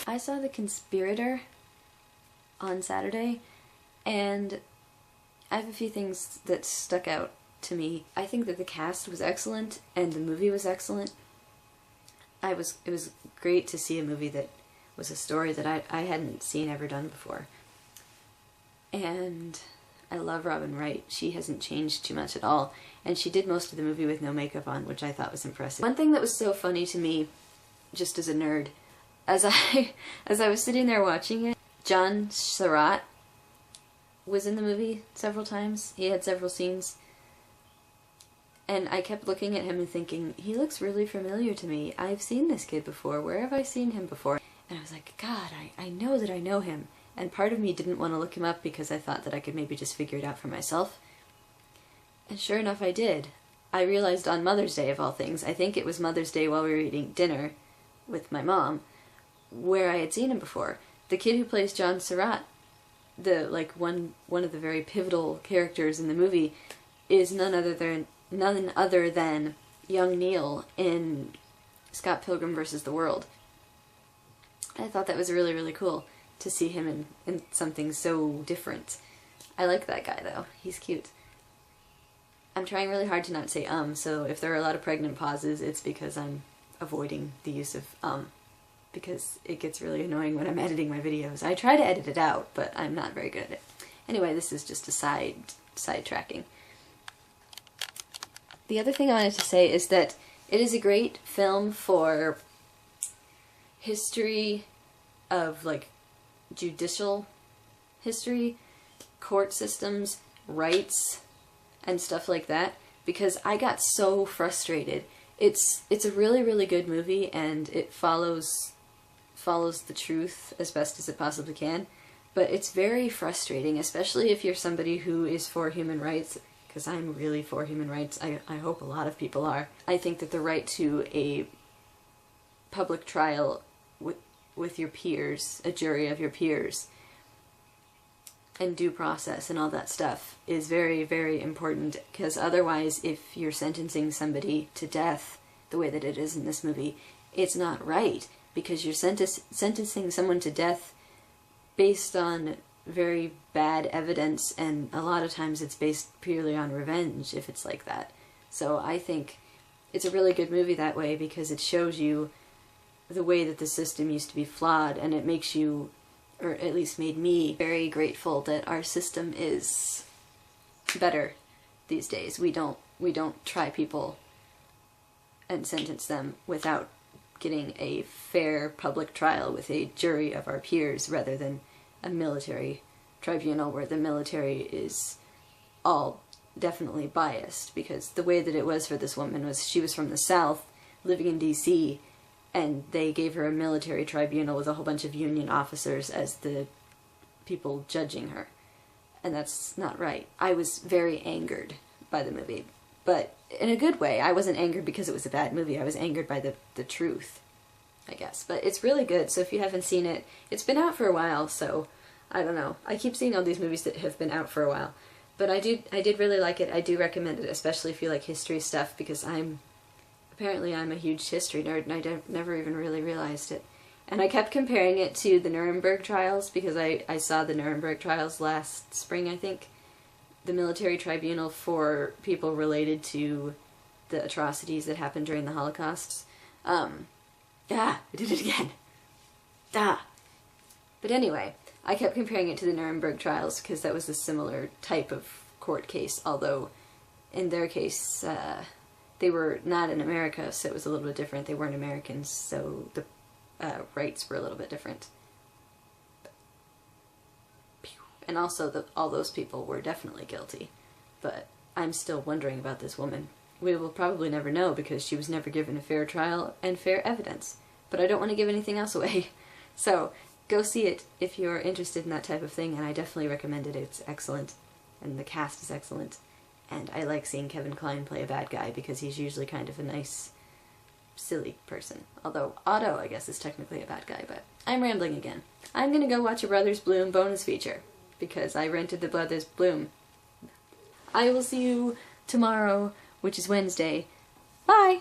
I saw The Conspirator on Saturday, and I have a few things that stuck out to me. I think that the cast was excellent, and the movie was excellent. It was great to see a movie that was a story that I hadn't seen ever done before. And I love Robin Wright. She hasn't changed too much at all, and she did most of the movie with no makeup on, which I thought was impressive. One thing that was so funny to me, just as a nerd, as I was sitting there watching it, John Surratt was in the movie several times. He had several scenes. And I kept looking at him and thinking, he looks really familiar to me. I've seen this kid before. Where have I seen him before? And I was like, God, I know that I know him. And part of me didn't want to look him up because I thought that I could maybe just figure it out for myself. And sure enough, I did. I realized on Mother's Day, of all things, I think it was Mother's Day while we were eating dinner with my mom, where I had seen him before. The kid who plays John Surratt, one of the very pivotal characters in the movie, is none other than young Neil in Scott Pilgrim vs. the World. I thought that was really, really cool to see him in something so different. I like that guy, though. He's cute. I'm trying really hard to not say so if there are a lot of pregnant pauses, it's because I'm avoiding the use of because it gets really annoying when I'm editing my videos. I try to edit it out, but I'm not very good at it. Anyway, this is just a sidetracking. The other thing I wanted to say is that it is a great film for history of, like, judicial history, court systems, rights, and stuff like that, because I got so frustrated. It's a really, really good movie, and it follows the truth as best as it possibly can, but it's very frustrating, especially if you're somebody who is for human rights, because I'm really for human rights. I hope a lot of people are. I think that the right to a public trial with your peers, a jury of your peers, and due process and all that stuff is very, very important, because otherwise, if you're sentencing somebody to death the way that it is in this movie, it's not right, because you're sentencing someone to death based on very bad evidence, and a lot of times it's based purely on revenge if it's like that. So I think it's a really good movie that way, because it shows you the way that the system used to be flawed, and it makes you, or at least made me, very grateful that our system is better these days. We don't try people and sentence them without getting a fair public trial with a jury of our peers, rather than a military tribunal where the military is all definitely biased, because the way that it was for this woman was she was from the South, living in DC, and they gave her a military tribunal with a whole bunch of Union officers as the people judging her. And that's not right. I was very angered by the movie, but in a good way. I wasn't angered because it was a bad movie. I was angered by the truth, I guess. But it's really good, so if you haven't seen it, it's been out for a while, so I don't know. I keep seeing all these movies that have been out for a while. But I did really like it. I do recommend it, especially if you like history stuff, because apparently I'm a huge history nerd, and I never even really realized it. And I kept comparing it to the Nuremberg trials, because I saw the Nuremberg trials last spring, I think. The military tribunal for people related to the atrocities that happened during the Holocaust. I did it again. But anyway, I kept comparing it to the Nuremberg trials, because that was a similar type of court case, although in their case, they were not in America, so it was a little bit different. They weren't Americans, so the rights were a little bit different. And also, all those people were definitely guilty. But I'm still wondering about this woman. We will probably never know, because she was never given a fair trial and fair evidence. But I don't want to give anything else away. So, go see it if you're interested in that type of thing, and I definitely recommend it. It's excellent, and the cast is excellent. And I like seeing Kevin Kline play a bad guy, because he's usually kind of a nice, silly person. Although Otto, I guess, is technically a bad guy, but I'm rambling again. I'm gonna go watch a Brothers Bloom bonus feature, because I rented the Brothers Bloom. I will see you tomorrow, which is Wednesday. Bye!